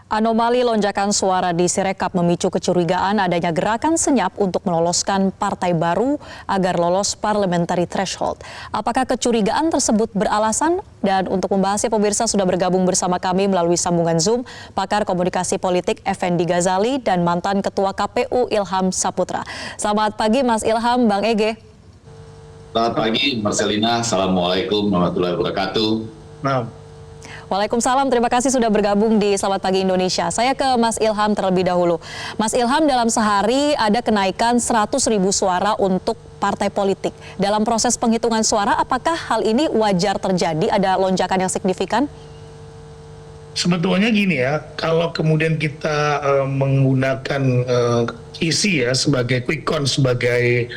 Anomali lonjakan suara di Sirekap memicu kecurigaan adanya gerakan senyap untuk meloloskan partai baru agar lolos parliamentary threshold. Apakah kecurigaan tersebut beralasan? Dan untuk membahasnya, pemirsa sudah bergabung bersama kami melalui sambungan Zoom, pakar komunikasi politik Effendi Ghazali dan mantan Ketua KPU Ilham Saputra. Selamat pagi Mas Ilham, Bang Ege. Selamat pagi Marcelina, Assalamualaikum warahmatullahi wabarakatuh. Waalaikumsalam, terima kasih sudah bergabung di Selamat Pagi Indonesia. Saya ke Mas Ilham terlebih dahulu. Mas Ilham, dalam sehari ada kenaikan 100.000 suara untuk partai politik. Dalam proses penghitungan suara, apakah hal ini wajar terjadi? Ada lonjakan yang signifikan? Sebetulnya gini ya, kalau kemudian kita menggunakan isi ya sebagai quick count, sebagai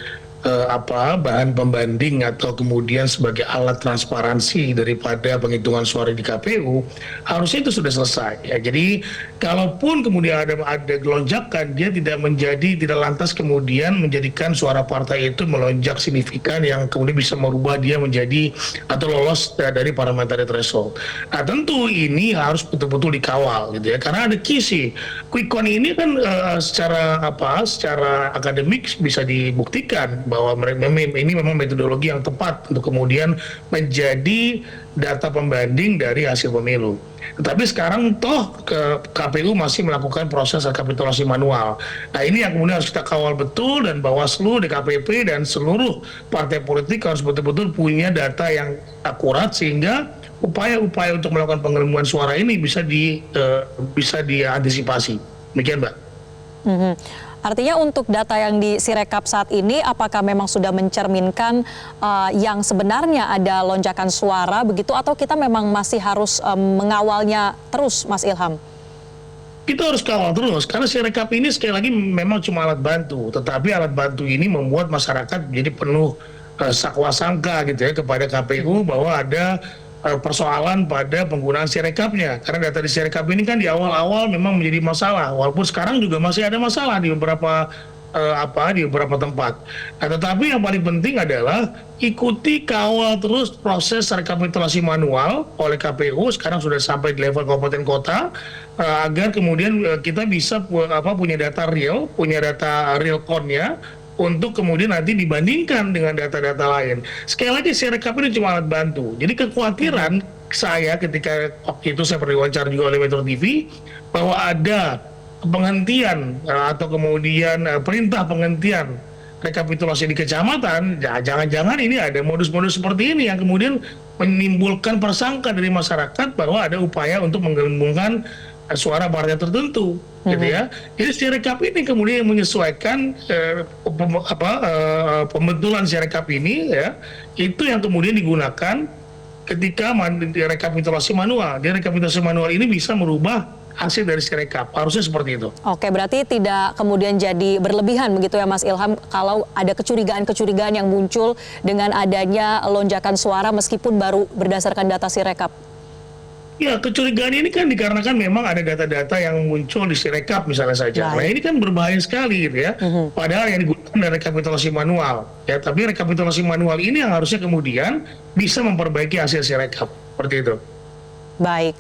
bahan pembanding atau kemudian sebagai alat transparansi daripada penghitungan suara di KPU, harusnya itu sudah selesai ya. Jadi kalaupun kemudian ada lonjakan, dia tidak lantas kemudian menjadikan suara partai itu melonjak signifikan yang kemudian bisa merubah dia menjadi atau lolos dari parliamentary threshold. Nah, tentu ini harus betul-betul dikawal gitu ya, karena ada kisi. Quick count ini kan secara akademik bisa dibuktikan bahwa ini memang metodologi yang tepat untuk kemudian menjadi data pembanding dari hasil pemilu. Tetapi sekarang toh KPU masih melakukan proses rekapitulasi manual. Nah, ini yang kemudian harus kita kawal betul, dan Bawaslu, DKPP, dan seluruh partai politik harus betul-betul punya data yang akurat sehingga upaya-upaya untuk melakukan penggelembungan suara ini bisa diantisipasi. Demikian, Mbak. Artinya untuk data yang di Sirekap saat ini, apakah memang sudah mencerminkan yang sebenarnya ada lonjakan suara begitu, atau kita memang masih harus mengawalnya terus, Mas Ilham? Kita harus kawal terus, karena Sirekap ini sekali lagi memang cuma alat bantu, tetapi alat bantu ini membuat masyarakat menjadi penuh sakwa sangka gitu ya kepada KPU bahwa ada persoalan pada penggunaan Sirekapnya, karena data di Sirekap ini kan di awal-awal memang menjadi masalah, walaupun sekarang juga masih ada masalah di beberapa tempat. Nah, tetapi yang paling penting adalah ikuti, kawal terus proses rekapitulasi manual oleh KPU, sekarang sudah sampai di level kabupaten kota, agar kemudian kita bisa punya data real count-nya, untuk kemudian nanti dibandingkan dengan data-data lain. Sekali lagi, Sirekap ini cuma alat bantu. Jadi kekhawatiran saya ketika waktu itu saya pernah diwawancara juga oleh Metro TV, bahwa ada penghentian atau kemudian perintah penghentian rekapitulasi di kecamatan, jangan-jangan ini ada modus-modus seperti ini yang kemudian menimbulkan prasangka dari masyarakat bahwa ada upaya untuk menggelembungkan suara partai tertentu, gitu ya. Jadi Sirekap ini kemudian menyesuaikan pembentulan Sirekap ini ya, itu yang kemudian digunakan ketika rekapitulasi manual. Jadi rekapitulasi manual ini bisa merubah hasil dari Sirekap, harusnya seperti itu. Oke, berarti tidak kemudian jadi berlebihan begitu ya Mas Ilham, kalau ada kecurigaan-kecurigaan yang muncul dengan adanya lonjakan suara meskipun baru berdasarkan data Sirekap. Ya, kecurigaan ini kan dikarenakan memang ada data-data yang muncul di Sirekap misalnya saja. Nah, ini kan berbahaya sekali gitu ya. Padahal yang digunakan adalah rekapitulasi manual. Ya, tapi rekapitulasi manual ini yang harusnya kemudian bisa memperbaiki hasil Sirekap. Seperti itu. Baik.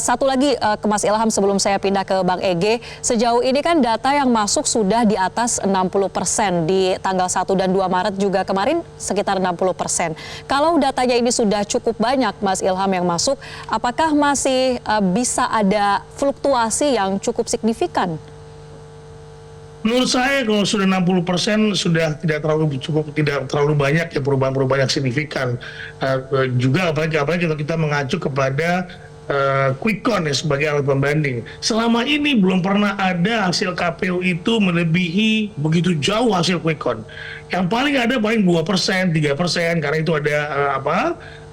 Satu lagi ke Mas Ilham sebelum saya pindah ke Bang Ege. Sejauh ini kan data yang masuk sudah di atas 60%. Di tanggal 1 dan 2 Maret juga kemarin sekitar 60%. Kalau datanya ini sudah cukup banyak Mas Ilham yang masuk, apakah masih bisa ada fluktuasi yang cukup signifikan? Menurut saya kalau sudah 60% sudah tidak terlalu banyak ya perubahan-perubahan yang signifikan. Juga apalagi kalau kita mengacu kepada quick count ya sebagai alat pembanding. Selama ini belum pernah ada hasil KPU itu melebihi begitu jauh hasil quick count. Yang paling ada paling 2%, 3%, karena itu ada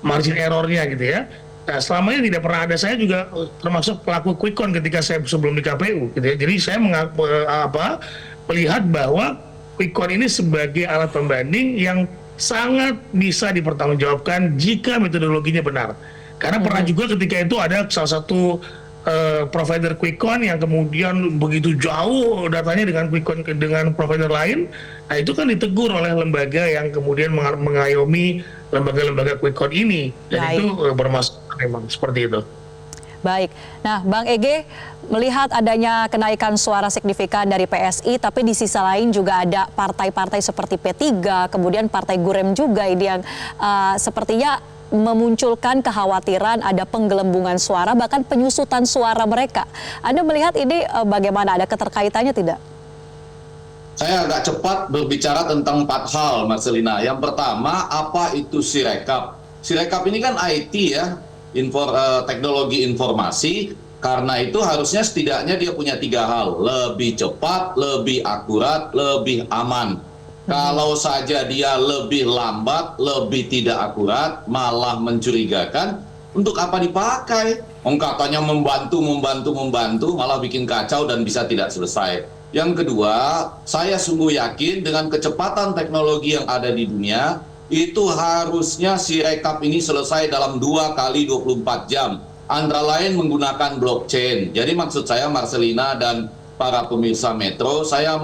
margin errornya gitu ya. Nah, selama ini tidak pernah ada. Saya juga termasuk pelaku quick count ketika saya sebelum di KPU gitu ya. Jadi saya melihat bahwa quick count ini sebagai alat pembanding yang sangat bisa dipertanggungjawabkan jika metodologinya benar. Karena pernah juga ketika itu ada salah satu provider quick count yang kemudian begitu jauh datanya dengan quick count dengan provider lain. Nah, itu kan ditegur oleh lembaga yang kemudian mengayomi lembaga-lembaga quick count ini. Dan itu bermasalah memang seperti itu. Baik. Nah, Bang Ege, melihat adanya kenaikan suara signifikan dari PSI, tapi di sisi lain juga ada partai-partai seperti P3, kemudian Partai Gurem juga ini yang sepertinya memunculkan kekhawatiran ada penggelembungan suara, bahkan penyusutan suara mereka. Anda melihat ini bagaimana? Ada keterkaitannya tidak? Saya agak cepat berbicara tentang 4 hal, Marcelina. Yang pertama, apa itu Sirekap? Sirekap ini kan IT ya, teknologi informasi. Karena itu harusnya setidaknya dia punya 3 hal. Lebih cepat, lebih akurat, lebih aman. Kalau saja dia lebih lambat, lebih tidak akurat, malah mencurigakan, untuk apa dipakai? Katanya membantu, malah bikin kacau dan bisa tidak selesai. Yang kedua, saya sungguh yakin dengan kecepatan teknologi yang ada di dunia, itu harusnya Sirekap ini selesai dalam 2 kali 24 jam. Antara lain menggunakan blockchain. Jadi maksud saya, Marcelina dan para pemirsa Metro, saya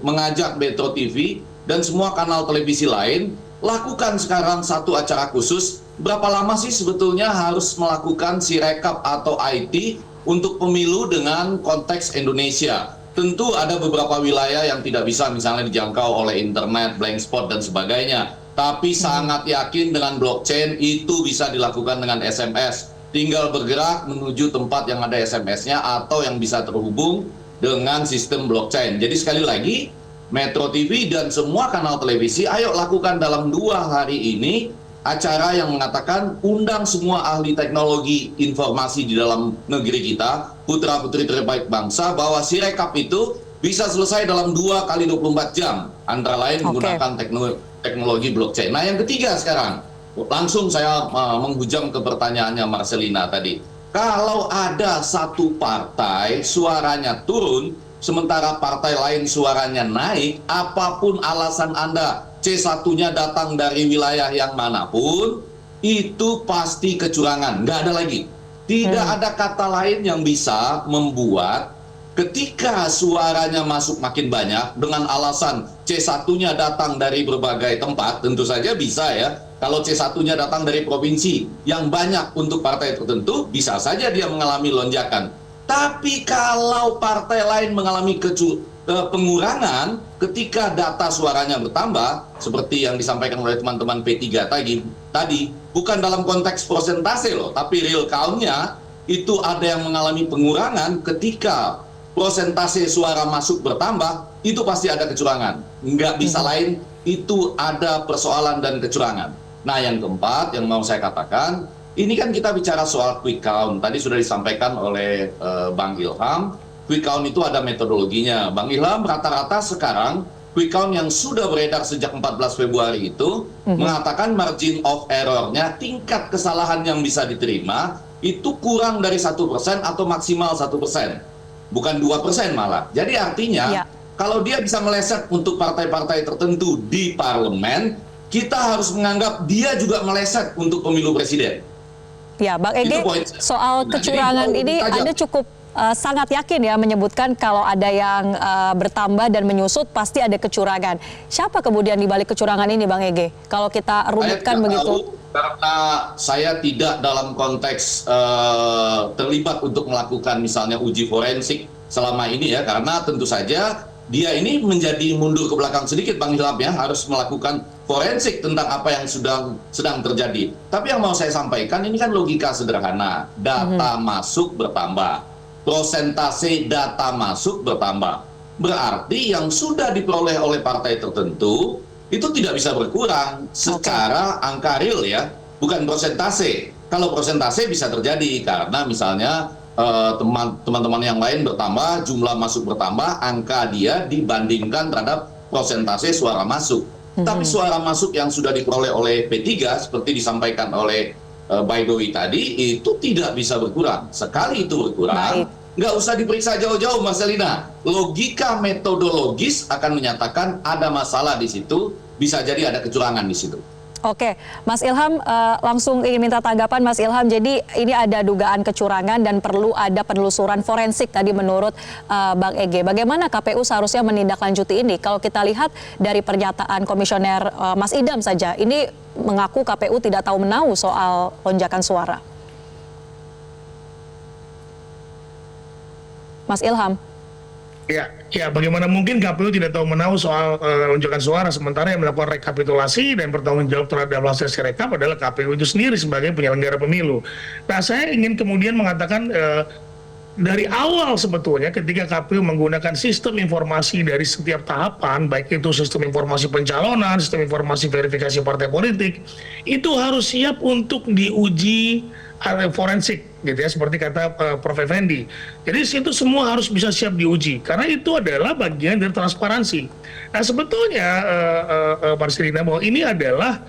mengajak Metro TV dan semua kanal televisi lain, lakukan sekarang satu acara khusus. Berapa lama sih sebetulnya harus melakukan Sirekap atau IT untuk pemilu dengan konteks Indonesia? Tentu ada beberapa wilayah yang tidak bisa misalnya dijangkau oleh internet, blank spot, dan sebagainya. Tapi sangat yakin dengan blockchain itu bisa dilakukan dengan SMS. Tinggal bergerak menuju tempat yang ada SMS-nya atau yang bisa terhubung dengan sistem blockchain. Jadi sekali lagi, Metro TV dan semua kanal televisi, ayo lakukan dalam 2 hari ini acara yang mengatakan undang semua ahli teknologi informasi di dalam negeri kita, putra-putri terbaik bangsa, bahwa Sirekap itu bisa selesai dalam 2 kali 24 jam. Antara lain menggunakan teknologi blockchain. Nah, yang ketiga sekarang, langsung saya menghujam ke pertanyaannya Marcelina tadi. Kalau ada satu partai suaranya turun, sementara partai lain suaranya naik, apapun alasan Anda, C1-nya datang dari wilayah yang manapun, itu pasti kecurangan. Nggak ada lagi. Tidak ada kata lain yang bisa membuat ketika suaranya masuk makin banyak dengan alasan C1-nya datang dari berbagai tempat, tentu saja bisa ya. Kalau C1-nya datang dari provinsi yang banyak untuk partai tertentu, bisa saja dia mengalami lonjakan. Tapi kalau partai lain mengalami pengurangan ketika data suaranya bertambah, seperti yang disampaikan oleh teman-teman P3 tadi, bukan dalam konteks persentase loh, tapi real count-nya itu ada yang mengalami pengurangan ketika persentase suara masuk bertambah, itu pasti ada kecurangan. Nggak bisa lain, itu ada persoalan dan kecurangan. Nah, yang keempat yang mau saya katakan, ini kan kita bicara soal quick count. Tadi sudah disampaikan oleh Bang Ilham, quick count itu ada metodologinya. Bang Ilham, rata-rata sekarang quick count yang sudah beredar sejak 14 Februari itu mengatakan margin of error-nya, tingkat kesalahan yang bisa diterima, itu kurang dari 1% atau maksimal 1%. Bukan 2% malah. Jadi artinya, kalau dia bisa meleset untuk partai-partai tertentu di parlemen, kita harus menganggap dia juga meleset untuk pemilu presiden. Ya, Bang Ege, soal kecurangan ini Anda cukup sangat yakin ya menyebutkan kalau ada yang bertambah dan menyusut pasti ada kecurangan. Siapa kemudian di balik kecurangan ini, Bang Ege? Kalau kita rumitkan begitu. Karena saya tidak dalam konteks terlibat untuk melakukan misalnya uji forensik selama ini ya, karena tentu saja dia ini menjadi mundur ke belakang sedikit, Bang Ilham ya, harus melakukan forensik tentang apa yang sedang terjadi. Tapi yang mau saya sampaikan ini kan logika sederhana. Data masuk bertambah, persentase data masuk bertambah. Berarti yang sudah diperoleh oleh partai tertentu itu tidak bisa berkurang secara angka real ya, bukan persentase. Kalau persentase bisa terjadi karena misalnya teman-teman yang lain bertambah, jumlah masuk bertambah, angka dia dibandingkan terhadap persentase suara masuk. Tapi suara masuk yang sudah diperoleh oleh P3 seperti disampaikan oleh Baidowi tadi, itu tidak bisa berkurang. Sekali itu berkurang, nggak usah diperiksa jauh-jauh, Marcelina. Logika metodologis akan menyatakan ada masalah di situ, bisa jadi ada kecurangan di situ. Oke, Mas Ilham, langsung ingin minta tanggapan Mas Ilham. Jadi ini ada dugaan kecurangan dan perlu ada penelusuran forensik tadi menurut Bang Ege. Bagaimana KPU seharusnya menindaklanjuti ini? Kalau kita lihat dari pernyataan Komisioner Mas Idam saja, ini mengaku KPU tidak tahu menahu soal lonjakan suara. Mas Ilham. Ya, bagaimana mungkin KPU tidak tahu menahu soal lonjakan suara, sementara yang melakukan rekapitulasi dan bertanggung jawab terhadap hasil Sirekap adalah KPU itu sendiri sebagai penyelenggara pemilu. Nah, saya ingin kemudian mengatakan dari awal sebetulnya ketika KPU menggunakan sistem informasi dari setiap tahapan, baik itu sistem informasi pencalonan, sistem informasi verifikasi partai politik, itu harus siap untuk diuji forensik, gitu ya, seperti kata Prof. Effendi. Jadi itu semua harus bisa siap diuji, karena itu adalah bagian dari transparansi. Nah, sebetulnya Marcelina, bahwa ini adalah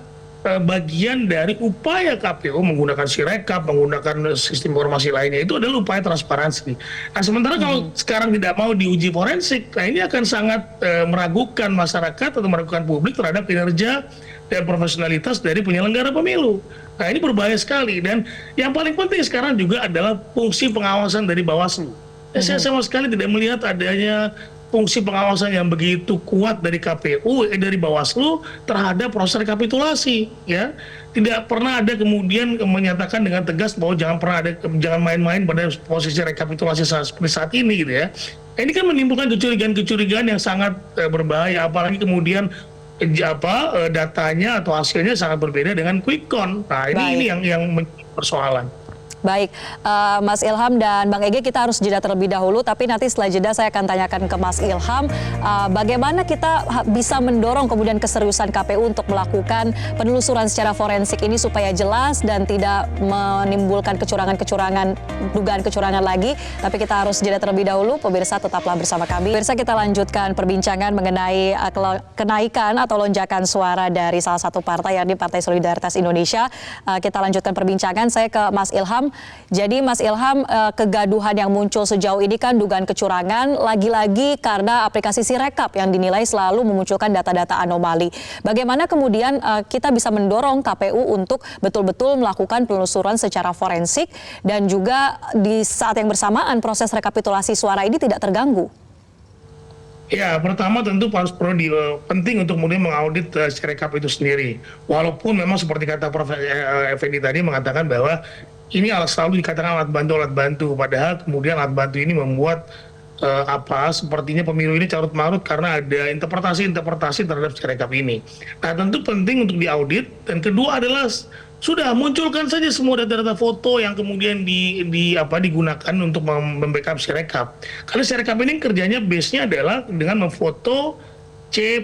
bagian dari upaya KPU menggunakan Sirekap, menggunakan sistem informasi lainnya, itu adalah upaya transparansi. Nah, sementara kalau sekarang tidak mau diuji forensik, nah ini akan sangat meragukan masyarakat atau meragukan publik terhadap kinerja dan profesionalitas dari penyelenggara pemilu. Nah, ini berbahaya sekali, dan yang paling penting sekarang juga adalah fungsi pengawasan dari Bawaslu. Saya sama sekali tidak melihat adanya fungsi pengawasan yang begitu kuat dari KPU, dari Bawaslu terhadap proses rekapitulasi, ya. Tidak pernah ada kemudian menyatakan dengan tegas bahwa jangan main-main pada posisi rekapitulasi seperti saat ini, gitu ya. Ini kan menimbulkan kecurigaan yang sangat berbahaya, apalagi kemudian datanya atau hasilnya sangat berbeda dengan quick count. Nah, ini yang menjadi persoalan. Baik, Mas Ilham dan Bang Ege, kita harus jeda terlebih dahulu, tapi nanti setelah jeda saya akan tanyakan ke Mas Ilham bagaimana kita bisa mendorong kemudian keseriusan KPU untuk melakukan penelusuran secara forensik ini supaya jelas dan tidak menimbulkan kecurangan-kecurangan, dugaan kecurangan lagi. Tapi kita harus jeda terlebih dahulu, pemirsa tetaplah bersama kami. Pemirsa, kita lanjutkan perbincangan mengenai kenaikan atau lonjakan suara dari salah satu partai, yakni Partai Solidaritas Indonesia. Kita lanjutkan perbincangan, saya ke Mas Ilham. Jadi Mas Ilham, kegaduhan yang muncul sejauh ini kan dugaan kecurangan, lagi-lagi karena aplikasi Sirekap yang dinilai selalu memunculkan data-data anomali. Bagaimana kemudian kita bisa mendorong KPU untuk betul-betul melakukan penelusuran secara forensik dan juga di saat yang bersamaan proses rekapitulasi suara ini tidak terganggu? Ya, pertama tentu penting untuk kemudian mengaudit Sirekap itu sendiri. Walaupun memang seperti kata Prof. Effendi tadi mengatakan bahwa ini selalu dikatakan alat bantu, padahal kemudian alat bantu ini membuat sepertinya pemilu ini carut marut karena ada interpretasi terhadap Sirekap ini. Nah, tentu penting untuk diaudit, dan kedua adalah sudah munculkan saja semua data-data foto yang kemudian digunakan untuk membackup Sirekap. Karena Sirekap ini kerjanya base-nya adalah dengan memfoto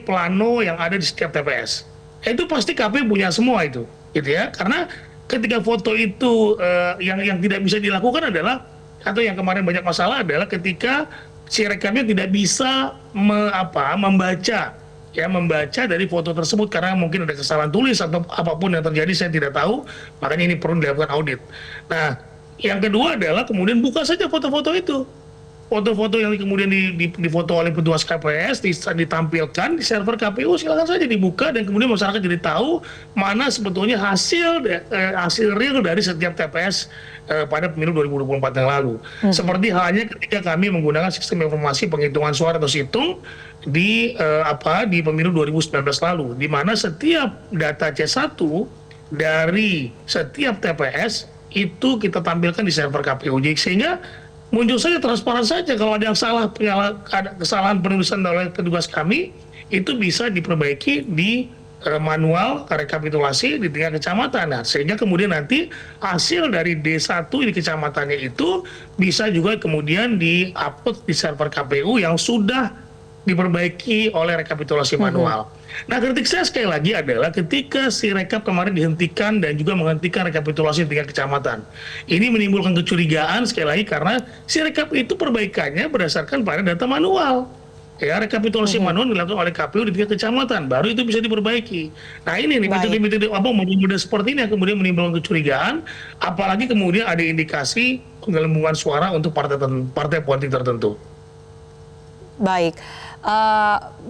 plano yang ada di setiap TPS. Itu pasti KPU punya semua itu, gitu ya. Karena ketika foto itu yang tidak bisa dilakukan adalah, atau yang kemarin banyak masalah adalah ketika Sirekapnya tidak bisa membaca dari foto tersebut karena mungkin ada kesalahan tulis atau apapun yang terjadi, saya tidak tahu, makanya ini perlu dilakukan audit. Nah, yang kedua adalah kemudian buka saja foto-foto itu. Foto-foto yang kemudian difoto oleh petugas KPS ditampilkan di server KPU, silakan saja dibuka dan kemudian masyarakat jadi tahu mana sebetulnya hasil real dari setiap TPS pada pemilu 2024 yang lalu. Seperti halnya ketika kami menggunakan sistem informasi penghitungan suara atau situng di pemilu 2019 lalu, di mana setiap data C1 dari setiap TPS itu kita tampilkan di server KPU, sehingga muncul saja, transparan saja. Kalau ada yang ada kesalahan penulisan oleh petugas kami, itu bisa diperbaiki di manual rekapitulasi di tingkat kecamatan. Nah, sehingga kemudian nanti hasil dari D1 di kecamatannya itu bisa juga kemudian di-upload di server KPU yang sudah diperbaiki oleh rekapitulasi manual. Nah, kritik saya sekali lagi adalah ketika Sirekap kemarin dihentikan dan juga menghentikan rekapitulasi tingkat kecamatan. Ini menimbulkan kecurigaan sekali lagi karena Sirekap itu perbaikannya berdasarkan pada data manual. Ya, rekapitulasi manual dilakukan oleh KPU di tingkat kecamatan, baru itu bisa diperbaiki. Nah, ini nih metode seperti ini yang kemudian menimbulkan kecurigaan, apalagi kemudian ada indikasi penggelembungan suara untuk partai politik tertentu. Baik.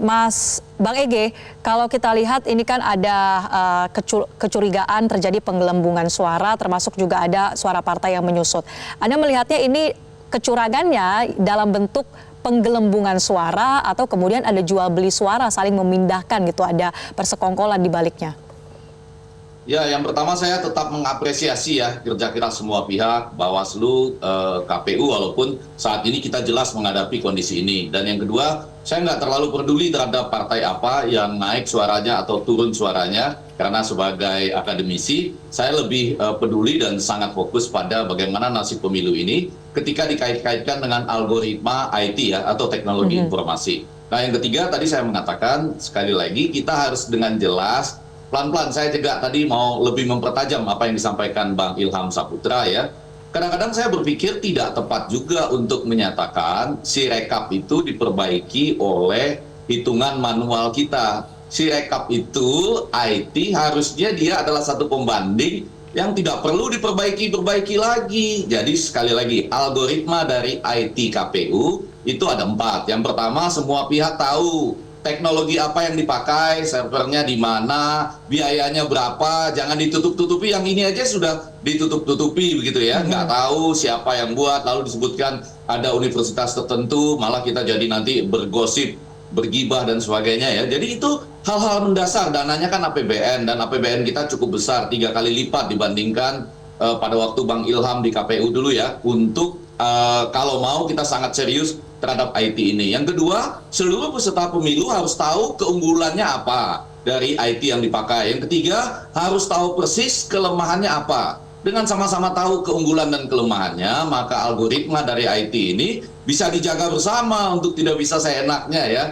Mas Bang Ege, kalau kita lihat ini kan ada kecurigaan terjadi penggelembungan suara, termasuk juga ada suara partai yang menyusut. Anda melihatnya ini kecurangannya dalam bentuk penggelembungan suara atau kemudian ada jual beli suara saling memindahkan gitu, ada persekongkolan di baliknya? Ya, yang pertama saya tetap mengapresiasi ya kerja keras semua pihak, Bawaslu, KPU, walaupun saat ini kita jelas menghadapi kondisi ini. Dan yang kedua, saya nggak terlalu peduli terhadap partai apa yang naik suaranya atau turun suaranya, karena sebagai akademisi, saya lebih peduli dan sangat fokus pada bagaimana nasib pemilu ini ketika dikait-kaitkan dengan algoritma IT ya, atau teknologi informasi. Nah, yang ketiga tadi saya mengatakan, sekali lagi kita harus dengan jelas, pelan-pelan saya juga tadi mau lebih mempertajam apa yang disampaikan Bang Ilham Saputra ya. Kadang-kadang saya berpikir tidak tepat juga untuk menyatakan si rekap itu diperbaiki oleh hitungan manual kita. Si rekap itu IT harusnya dia adalah satu pembanding yang tidak perlu diperbaiki lagi. Jadi sekali lagi, algoritma dari IT KPU itu ada 4. Yang pertama, semua pihak tahu teknologi apa yang dipakai, servernya di mana, biayanya berapa, jangan ditutup-tutupi. Yang ini aja sudah ditutup-tutupi begitu ya, nggak tahu siapa yang buat, lalu disebutkan ada universitas tertentu, malah kita jadi nanti bergosip, bergibah dan sebagainya ya. Jadi itu hal-hal mendasar, dananya kan APBN, dan APBN kita cukup besar, 3 kali lipat dibandingkan pada waktu Bang Ilham di KPU dulu ya, untuk kalau mau kita sangat serius terhadap IT ini. Yang kedua, seluruh peserta pemilu harus tahu keunggulannya apa dari IT yang dipakai. Yang ketiga, harus tahu persis kelemahannya apa. Dengan sama-sama tahu keunggulan dan kelemahannya, maka algoritma dari IT ini bisa dijaga bersama untuk tidak bisa seenaknya ya.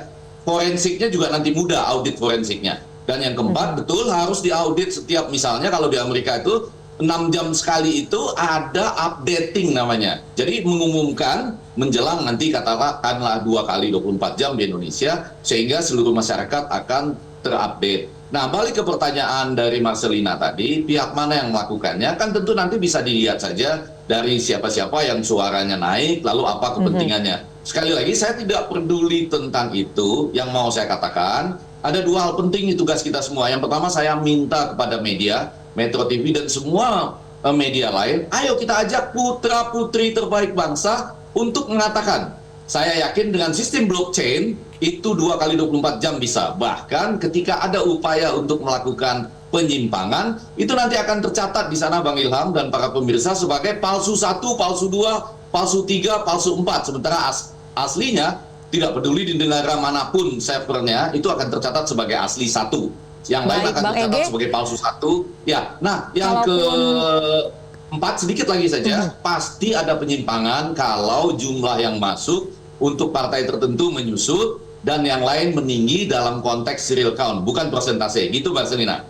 Forensiknya juga nanti mudah, audit forensiknya. Dan yang keempat, betul harus diaudit setiap, misalnya kalau di Amerika itu 6 jam sekali itu ada updating namanya. Jadi mengumumkan menjelang nanti katakanlah 2 kali 24 jam di Indonesia, sehingga seluruh masyarakat akan terupdate. Nah, balik ke pertanyaan dari Marcelina tadi, pihak mana yang melakukannya? Kan tentu nanti bisa dilihat saja dari siapa-siapa yang suaranya naik, lalu apa kepentingannya. Sekali lagi, saya tidak peduli tentang itu. Yang mau saya katakan, ada 2 hal penting di tugas kita semua. Yang pertama, saya minta kepada media, Metro TV dan semua media lain, ayo kita ajak putra-putri terbaik bangsa untuk mengatakan, saya yakin dengan sistem blockchain itu 2 kali 24 jam bisa. Bahkan ketika ada upaya untuk melakukan penyimpangan, itu nanti akan tercatat di sana Bang Ilham dan para pemirsa sebagai palsu 1, palsu 2, palsu 3, palsu 4. Sementara aslinya, tidak peduli di negara manapun servernya, itu akan tercatat sebagai asli 1. Yang lain akan tercatat sebagai palsu 1. Ya, nah yang keempat sedikit lagi saja, pasti ada penyimpangan kalau jumlah yang masuk untuk partai tertentu menyusut dan yang lain meninggi dalam konteks serial count, bukan persentase. Gitu Mbak Selina.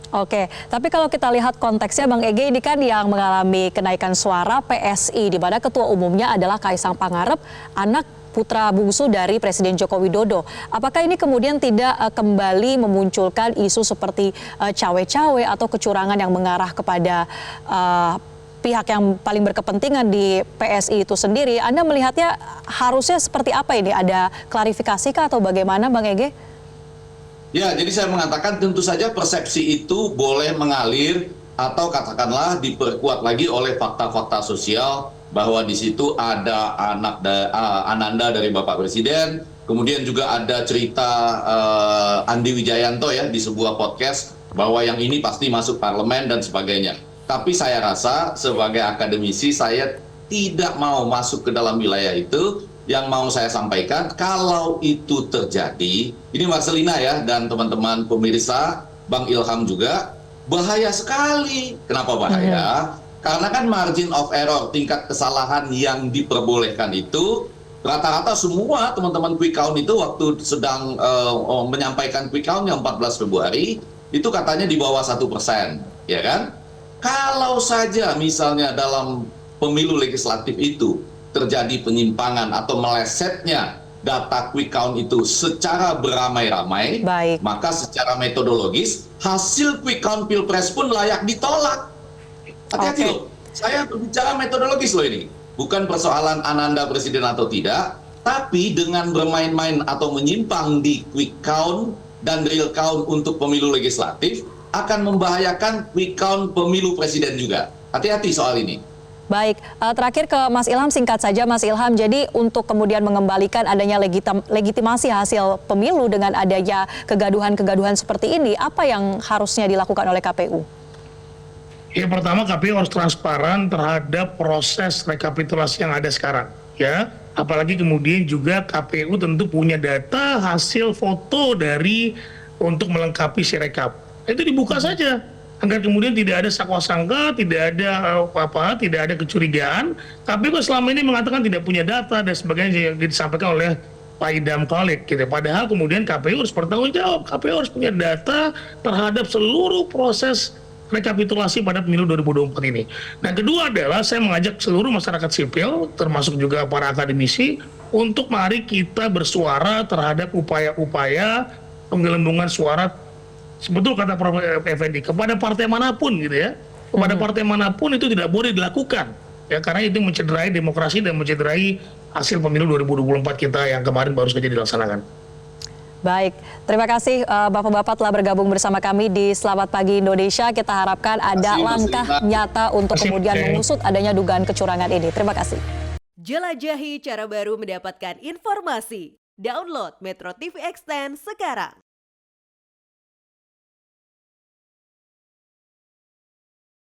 Oke, tapi kalau kita lihat konteksnya Bang Ege, ini kan yang mengalami kenaikan suara PSI, di mana ketua umumnya adalah Kaisang Pangarep, anak putra bungsu dari Presiden Joko Widodo. Apakah ini kemudian tidak kembali memunculkan isu seperti cawe-cawe atau kecurangan yang mengarah kepada pihak yang paling berkepentingan di PSI itu sendiri? Anda melihatnya harusnya seperti apa ini? Ada klarifikasi kah atau bagaimana Bang Ege? Ya, jadi saya mengatakan tentu saja persepsi itu boleh mengalir atau katakanlah diperkuat lagi oleh fakta-fakta sosial bahwa di situ ada ananda dari Bapak Presiden, kemudian juga ada cerita Andi Wijayanto ya di sebuah podcast bahwa yang ini pasti masuk parlemen dan sebagainya. Tapi saya rasa sebagai akademisi saya tidak mau masuk ke dalam wilayah itu. Yang mau saya sampaikan, kalau itu terjadi, ini Marcelina ya dan teman-teman pemirsa, Bang Ilham juga, bahaya sekali. Kenapa bahaya? Karena kan margin of error, tingkat kesalahan yang diperbolehkan itu, rata-rata semua teman-teman quick count itu waktu sedang menyampaikan quick count yang 14 Februari, itu katanya di bawah 1%, ya kan? Kalau saja misalnya dalam pemilu legislatif itu terjadi penyimpangan atau melesetnya data quick count itu secara beramai-ramai, maka secara metodologis hasil quick count pilpres pun layak ditolak. Hati-hati loh, saya berbicara metodologis loh ini. Bukan persoalan ananda presiden atau tidak, tapi dengan bermain-main atau menyimpang di quick count dan real count untuk pemilu legislatif akan membahayakan quick count pemilu presiden juga. Hati-hati soal ini. Baik, terakhir ke Mas Ilham, singkat saja Mas Ilham. Jadi untuk kemudian mengembalikan adanya legitimasi hasil pemilu dengan adanya kegaduhan-kegaduhan seperti ini, apa yang harusnya dilakukan oleh KPU? Yang pertama, KPU harus transparan terhadap proses rekapitulasi yang ada sekarang, ya. Apalagi kemudian juga KPU tentu punya data hasil foto dari untuk melengkapi Sirekap. Itu dibuka saja agar kemudian tidak ada sakwa-sangka, tidak ada kecurigaan. KPU selama ini mengatakan tidak punya data dan sebagainya yang disampaikan oleh Pak Idam Khalid gitu. Padahal kemudian KPU harus bertanggung jawab. KPU harus punya data terhadap seluruh proses rekapitulasi pada pemilu 2024 ini. Nah, kedua adalah saya mengajak seluruh masyarakat sipil, termasuk juga para akademisi, untuk mari kita bersuara terhadap upaya-upaya penggelembungan suara, sebetul kata Prof. Effendi, kepada partai manapun gitu ya. Kepada partai manapun itu tidak boleh dilakukan. Ya, karena itu mencederai demokrasi dan mencederai hasil pemilu 2024 kita yang kemarin baru saja dilaksanakan. Baik, terima kasih Bapak-Bapak telah bergabung bersama kami di Selamat Pagi Indonesia. Kita harapkan ada langkah nyata untuk kemudian mengusut adanya dugaan kecurangan ini. Terima kasih. Jelajahi cara baru mendapatkan informasi. Download Metro TV Extend sekarang.